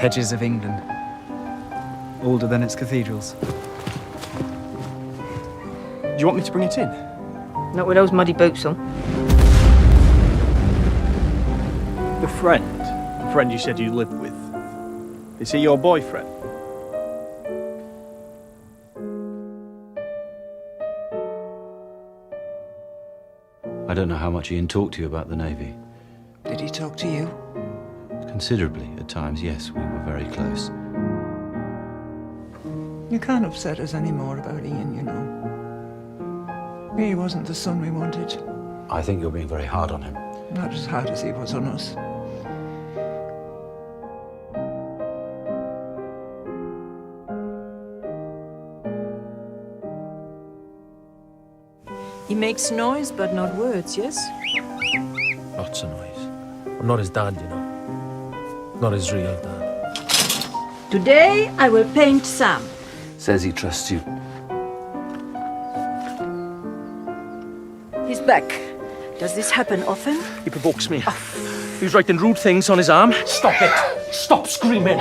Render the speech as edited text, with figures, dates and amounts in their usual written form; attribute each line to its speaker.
Speaker 1: hedges of England. Older than its cathedrals.
Speaker 2: Do you want me to bring it in?
Speaker 3: Not with those muddy boots on.
Speaker 2: The friend you said you lived with. Is he your boyfriend?
Speaker 4: I don't know how much Ian talked to you about the Navy.
Speaker 5: Did he talk to you?
Speaker 4: Considerably, at times, yes, we were very close.
Speaker 5: You can't upset us anymore about Ian, you know. He wasn't the son we wanted.
Speaker 4: I think you're being very hard on him.
Speaker 5: Not as hard as he was on us.
Speaker 6: He makes noise, but not words, yes?
Speaker 7: Lots of noise. I'm not his dad, you know. Not his real dad.
Speaker 6: Today I will paint Sam.
Speaker 4: Says he trusts you.
Speaker 6: He's back. Does this happen often?
Speaker 7: He provokes me. He was writing rude things on his arm. Stop it! Stop screaming!